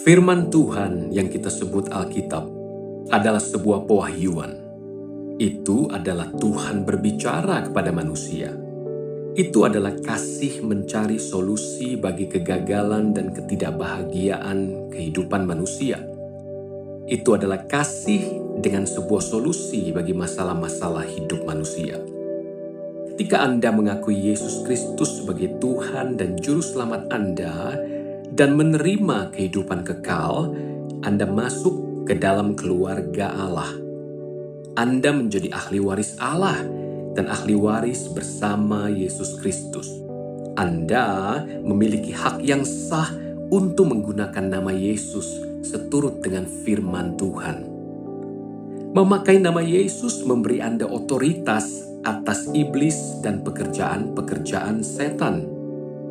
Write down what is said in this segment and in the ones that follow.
Firman Tuhan yang kita sebut Alkitab adalah sebuah pewahyuan. Itu adalah Tuhan berbicara kepada manusia. Itu adalah kasih mencari solusi bagi kegagalan dan ketidakbahagiaan kehidupan manusia. Itu adalah kasih dengan sebuah solusi bagi masalah-masalah hidup manusia. Ketika Anda mengakui Yesus Kristus sebagai Tuhan dan Juru Selamat Anda dan menerima kehidupan kekal, Anda masuk ke dalam keluarga Allah. Anda menjadi ahli waris Allah dan ahli waris bersama Yesus Kristus. Anda memiliki hak yang sah untuk menggunakan nama Yesus seturut dengan firman Tuhan. Memakai nama Yesus memberi Anda otoritas atas iblis dan pekerjaan-pekerjaan setan.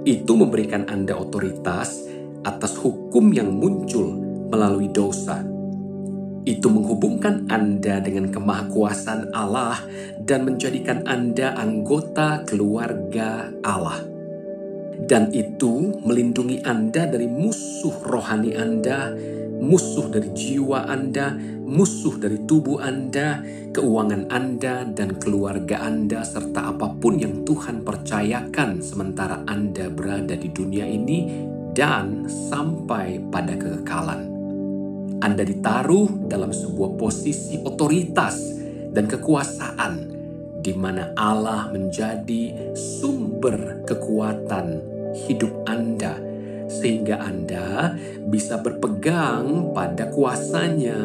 Itu memberikan Anda otoritas atas hukum yang muncul melalui dosa. Itu menghubungkan Anda dengan kemahakuasaan Allah dan menjadikan Anda anggota keluarga Allah. Dan itu melindungi Anda dari musuh rohani Anda, musuh dari jiwa Anda, musuh dari tubuh Anda, keuangan Anda, dan keluarga Anda, serta apapun yang Tuhan percayakan sementara Anda berada di dunia ini dan sampai pada kekekalan. Anda ditaruh dalam sebuah posisi otoritas dan kekuasaan di mana Allah menjadi sumber kekuatan hidup Anda, sehingga Anda bisa berpegang pada kuasanya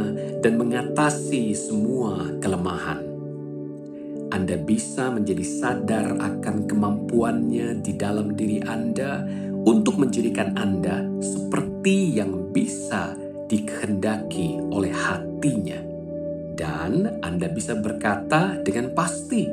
dan mengatasi semua kelemahan. Anda bisa menjadi sadar akan kemampuannya di dalam diri Anda untuk menjadikan Anda seperti yang bisa dikehendaki oleh hatinya. Dan Anda bisa berkata dengan pasti,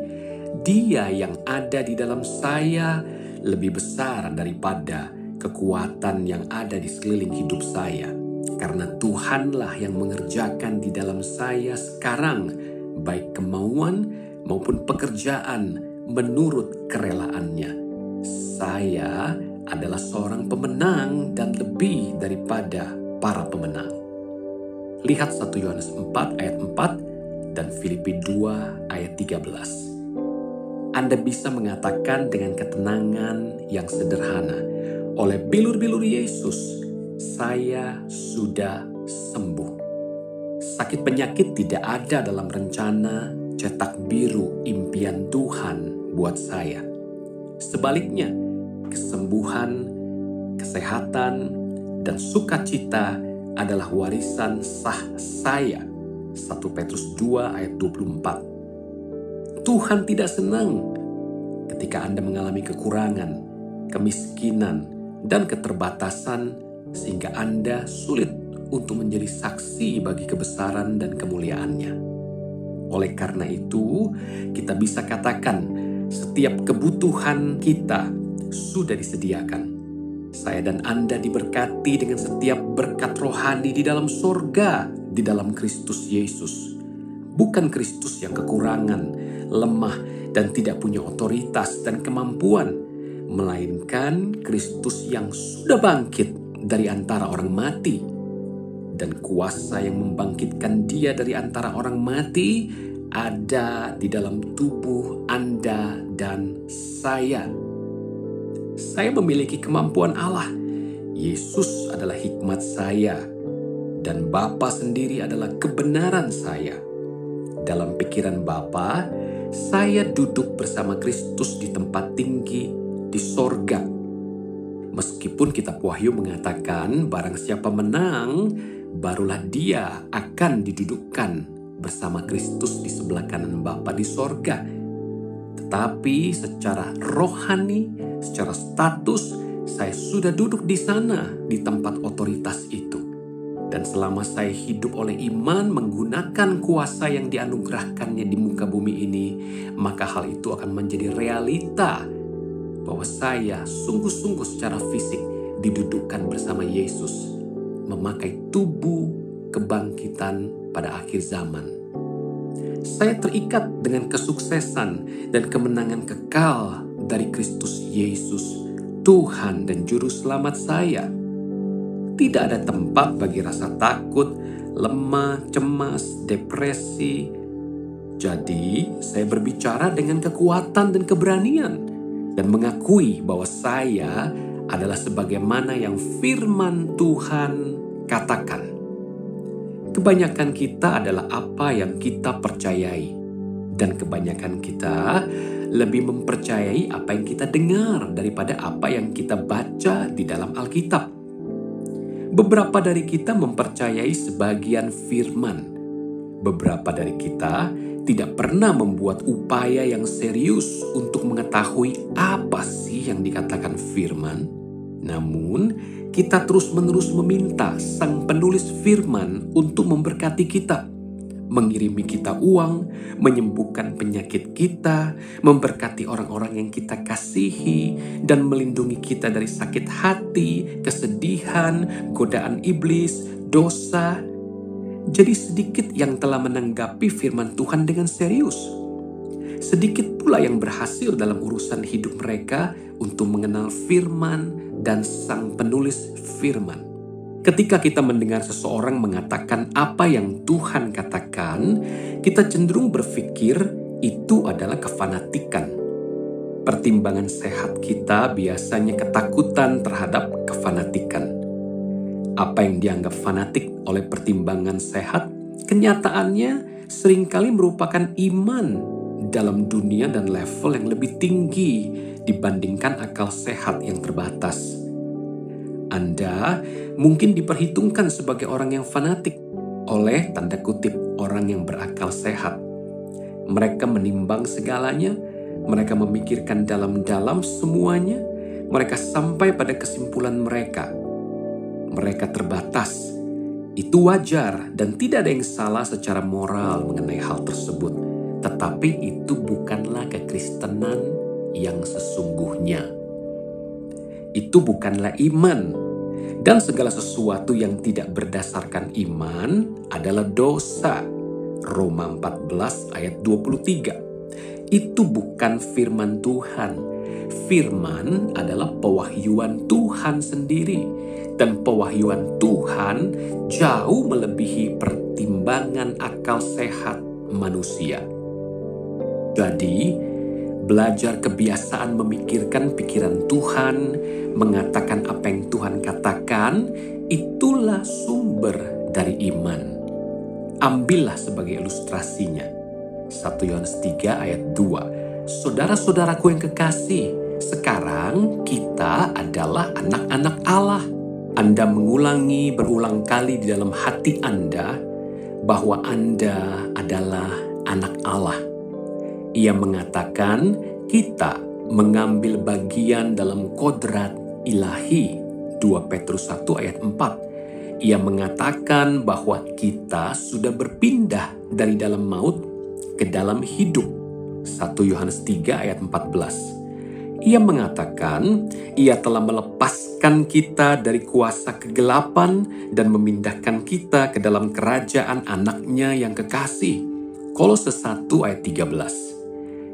Dia yang ada di dalam saya lebih besar daripada kekuatan yang ada di sekeliling hidup saya. Karena Tuhanlah yang mengerjakan di dalam saya sekarang, baik kemauan maupun pekerjaan menurut kerelaannya. Saya adalah seorang pemenang dan lebih daripada para pemenang. Lihat 1 Yohanes 4 ayat 4 dan Filipi 2 ayat 13. Anda bisa mengatakan dengan ketenangan yang sederhana, oleh bilur-bilur Yesus, saya sudah sembuh. Sakit penyakit tidak ada dalam rencana cetak biru impian Tuhan buat saya. Sebaliknya, kesembuhan, kesehatan, dan sukacita adalah warisan sah saya. 1 Petrus 2 ayat 24. Tuhan tidak senang ketika Anda mengalami kekurangan, kemiskinan, dan keterbatasan sehingga Anda sulit untuk menjadi saksi bagi kebesaran dan kemuliaannya. Oleh karena itu, kita bisa katakan setiap kebutuhan kita sudah disediakan. Saya dan Anda diberkati dengan setiap berkat rohani di dalam sorga, di dalam Kristus Yesus. Bukan Kristus yang kekurangan, lemah, dan tidak punya otoritas dan kemampuan, melainkan Kristus yang sudah bangkit dari antara orang mati. Dan kuasa yang membangkitkan Dia dari antara orang mati ada di dalam tubuh Anda dan saya. Saya memiliki kemampuan Allah. Yesus adalah hikmat saya, dan Bapa sendiri adalah kebenaran saya. Dalam pikiran Bapa, saya duduk bersama Kristus di tempat tinggi di sorga. Meskipun kitab Wahyu mengatakan barang siapa menang, barulah dia akan didudukkan bersama Kristus di sebelah kanan Bapa di sorga. Tetapi secara rohani, secara status, saya sudah duduk di sana di tempat otoritas itu. Dan selama saya hidup oleh iman menggunakan kuasa yang dianugerahkannya di muka bumi ini, maka hal itu akan menjadi realita bahwa saya sungguh-sungguh secara fisik didudukkan bersama Yesus, memakai tubuh kebangkitan pada akhir zaman. Saya terikat dengan kesuksesan dan kemenangan kekal dari Kristus Yesus, Tuhan dan Juru Selamat saya. Tidak ada tempat bagi rasa takut, lemah, cemas, depresi. Jadi, saya berbicara dengan kekuatan dan keberanian dan mengakui bahwa saya adalah sebagaimana yang firman Tuhan katakan. Kebanyakan kita adalah apa yang kita percayai, dan kebanyakan kita lebih mempercayai apa yang kita dengar daripada apa yang kita baca di dalam Alkitab. Beberapa dari kita mempercayai sebagian firman. Beberapa dari kita tidak pernah membuat upaya yang serius untuk mengetahui apa sih yang dikatakan firman. Namun, kita terus-menerus meminta Sang Penulis Firman untuk memberkati kita, mengirimi kita uang, menyembuhkan penyakit kita, memberkati orang-orang yang kita kasihi, dan melindungi kita dari sakit hati, kesedihan, godaan iblis, dosa. Jadi sedikit yang telah menanggapi firman Tuhan dengan serius. Sedikit pula yang berhasil dalam urusan hidup mereka untuk mengenal firman dan Sang Penulis Firman. Ketika kita mendengar seseorang mengatakan apa yang Tuhan katakan, kita cenderung berpikir itu adalah kefanatikan. Pertimbangan sehat kita biasanya ketakutan terhadap kefanatikan. Apa yang dianggap fanatik oleh pertimbangan sehat, kenyataannya seringkali merupakan iman dalam dunia dan level yang lebih tinggi dibandingkan akal sehat yang terbatas. Anda mungkin diperhitungkan sebagai orang yang fanatik oleh tanda kutip orang yang berakal sehat. Mereka menimbang segalanya, mereka memikirkan dalam-dalam semuanya, mereka sampai pada kesimpulan mereka. Mereka terbatas. Itu wajar dan tidak ada yang salah secara moral mengenai hal tersebut. Tetapi itu bukanlah kekristenan yang sesungguhnya. Itu bukanlah iman. Dan segala sesuatu yang tidak berdasarkan iman adalah dosa. Roma 14 ayat 23. Itu bukan firman Tuhan. Firman adalah pewahyuan Tuhan sendiri. Dan pewahyuan Tuhan jauh melebihi pertimbangan akal sehat manusia. Jadi, belajar kebiasaan memikirkan pikiran Tuhan, mengatakan apa yang Tuhan katakan, itulah sumber dari iman. Ambillah sebagai ilustrasinya. 1 Yohanes 3 ayat 2. Saudara-saudaraku yang kekasih, sekarang kita adalah anak-anak Allah. Anda mengulangi berulang kali di dalam hati Anda bahwa Anda adalah anak Allah. Ia mengatakan kita mengambil bagian dalam kodrat ilahi. 2 Petrus 1 ayat 4. Ia mengatakan bahwa kita sudah berpindah dari dalam maut ke dalam hidup. 1 Yohanes 3 ayat 14. Ia mengatakan ia telah melepaskan kita dari kuasa kegelapan dan memindahkan kita ke dalam kerajaan anaknya yang kekasih. Kolose 1 ayat 13.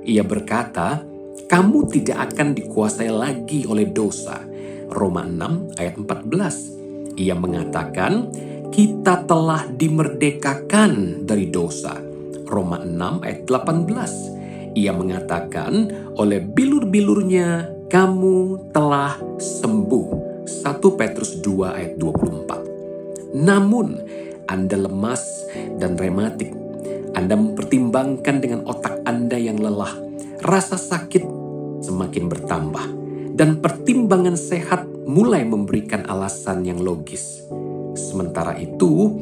Ia berkata, kamu tidak akan dikuasai lagi oleh dosa. Roma 6 ayat 14. Ia mengatakan, kita telah dimerdekakan dari dosa. Roma 6 ayat 18. Ia mengatakan, oleh bilur-bilurnya kamu telah sembuh. 1 Petrus 2 ayat 24. Namun, Anda lemas dan rematik. Anda mempertimbangkan dengan otak Anda yang lelah. Rasa sakit semakin bertambah. Dan pertimbangan sehat mulai memberikan alasan yang logis. Sementara itu,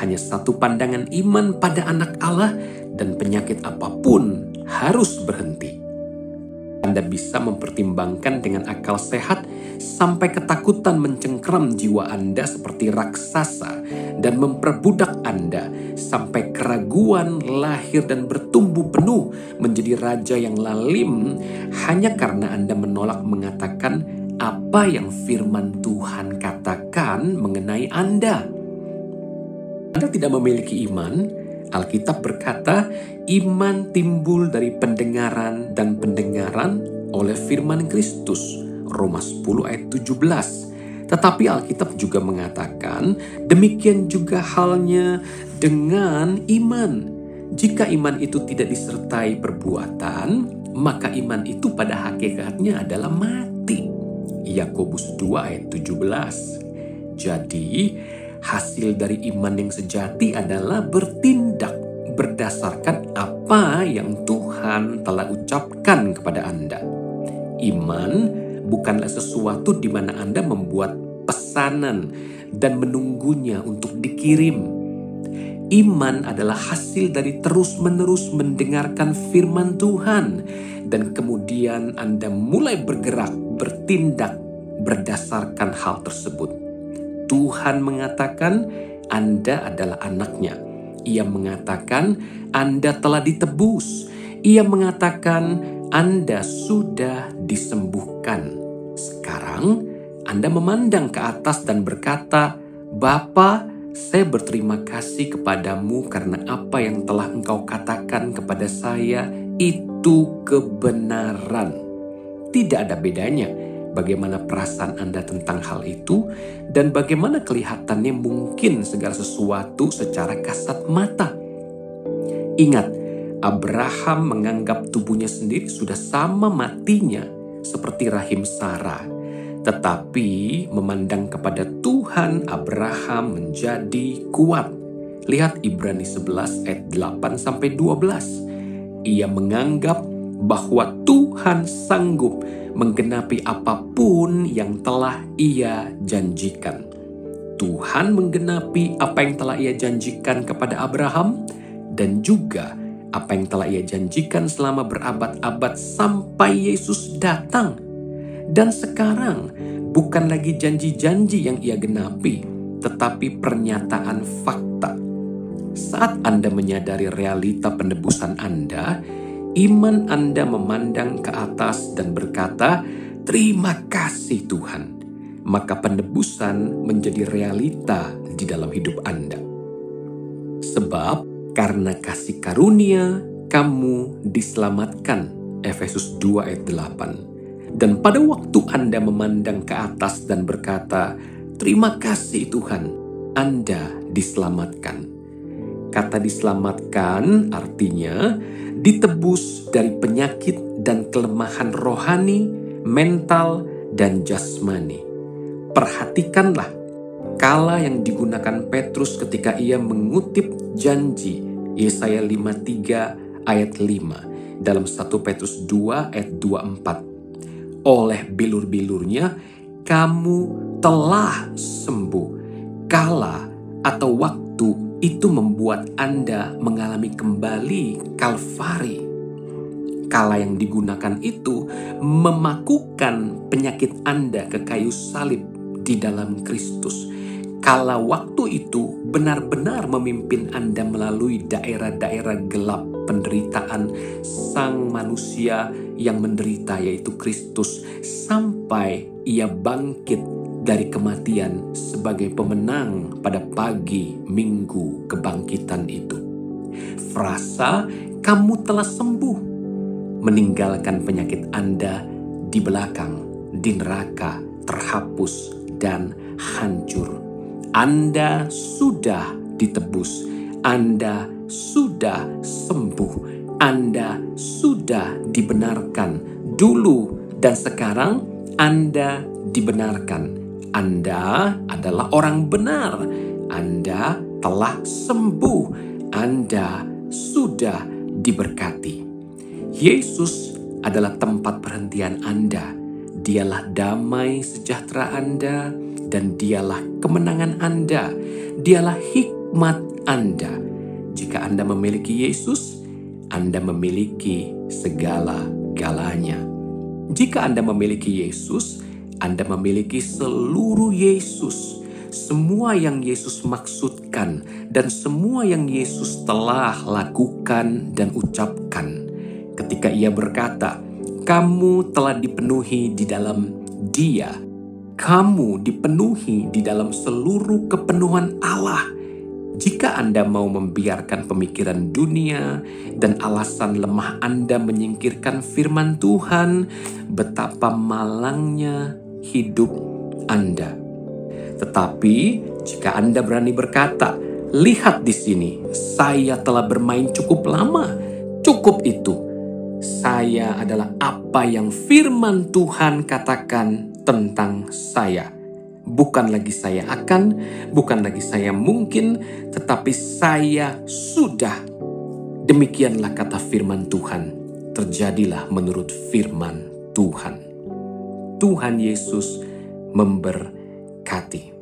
hanya satu pandangan iman pada anak Allah dan penyakit apapun harus berhenti. Anda bisa mempertimbangkan dengan akal sehat sampai ketakutan mencengkeram jiwa Anda seperti raksasa dan memperbudak Anda sampai keraguan lahir dan bertumbuh penuh menjadi raja yang lalim hanya karena Anda menolak mengatakan apa yang firman Tuhan katakan mengenai Anda. Anda tidak memiliki iman. Alkitab berkata, iman timbul dari pendengaran dan pendengaran oleh firman Kristus. Roma 10 ayat 17. Tetapi Alkitab juga mengatakan, demikian juga halnya dengan iman. Jika iman itu tidak disertai perbuatan, maka iman itu pada hakikatnya adalah mati. Yakobus 2 ayat 17. Jadi, hasil dari iman yang sejati adalah bertindak berdasarkan apa yang Tuhan telah ucapkan kepada Anda. Iman bukanlah sesuatu di mana Anda membuat pesanan dan menunggunya untuk dikirim. Iman adalah hasil dari terus-menerus mendengarkan firman Tuhan, dan kemudian Anda mulai bergerak, bertindak berdasarkan hal tersebut. Tuhan mengatakan Anda adalah anaknya. Ia mengatakan Anda telah ditebus. Ia mengatakan Anda sudah disembuhkan. Sekarang Anda memandang ke atas dan berkata, "Bapa, saya berterima kasih kepadamu karena apa yang telah Engkau katakan kepada saya itu kebenaran." Tidak ada bedanya bagaimana perasaan Anda tentang hal itu dan bagaimana kelihatannya mungkin segala sesuatu secara kasat mata. Ingat, Abraham menganggap tubuhnya sendiri sudah sama matinya seperti rahim Sarah. Tetapi memandang kepada Tuhan, Abraham menjadi kuat. Lihat Ibrani 11 ayat 8-12. Ia menganggap bahwa Tuhan sanggup menggenapi apapun yang telah Ia janjikan. Tuhan menggenapi apa yang telah Ia janjikan kepada Abraham dan juga apa yang telah Ia janjikan selama berabad-abad sampai Yesus datang. Dan sekarang bukan lagi janji-janji yang Ia genapi, tetapi pernyataan fakta. Saat Anda menyadari realita penebusan Anda, iman Anda memandang ke atas dan berkata, "Terima kasih Tuhan." Maka penebusan menjadi realita di dalam hidup Anda. Sebab karena kasih karunia kamu diselamatkan. Efesus 2 ayat 8. Dan pada waktu Anda memandang ke atas dan berkata, "Terima kasih Tuhan," Anda diselamatkan. Kata diselamatkan artinya ditebus dari penyakit dan kelemahan rohani, mental, dan jasmani. Perhatikanlah kala yang digunakan Petrus ketika ia mengutip janji Yesaya 53 ayat 5 dalam 1 Petrus 2 ayat 24. Oleh bilur-bilurnya kamu telah sembuh. Kala atau waktu itu membuat Anda mengalami kembali Kalvari. Kala yang digunakan itu memakukan penyakit Anda ke kayu salib di dalam Kristus. Kala waktu itu benar-benar memimpin Anda melalui daerah-daerah gelap penderitaan sang manusia yang menderita, yaitu Kristus, sampai Ia bangkit dari kematian sebagai pemenang pada pagi Minggu kebangkitan itu. Frasa "kamu telah sembuh" meninggalkan penyakit Anda di belakang, di neraka, terhapus dan hancur. Anda sudah ditebus, Anda sudah sembuh, Anda sudah dibenarkan dulu dan sekarang Anda dibenarkan. Anda adalah orang benar, Anda telah sembuh, Anda sudah diberkati. Yesus adalah tempat perhentian Anda. Dialah damai sejahtera Anda dan dialah kemenangan Anda. Dialah hikmat Anda. Jika Anda memiliki Yesus, Anda memiliki segala-galanya. Jika Anda memiliki Yesus, Anda memiliki seluruh Yesus. Semua yang Yesus maksudkan dan semua yang Yesus telah lakukan dan ucapkan. Ketika Ia berkata, "Kamu telah dipenuhi di dalam Dia." Kamu dipenuhi di dalam seluruh kepenuhan Allah. Jika Anda mau membiarkan pemikiran dunia dan alasan lemah Anda menyingkirkan firman Tuhan, betapa malangnya hidup Anda. Tetapi jika Anda berani berkata, "Lihat di sini, saya telah bermain cukup lama. Cukup itu. Saya adalah apa yang firman Tuhan katakan tentang saya. Bukan lagi saya akan, bukan lagi saya mungkin, tetapi saya sudah." Demikianlah kata firman Tuhan. Terjadilah menurut firman Tuhan. Tuhan Yesus memberkati.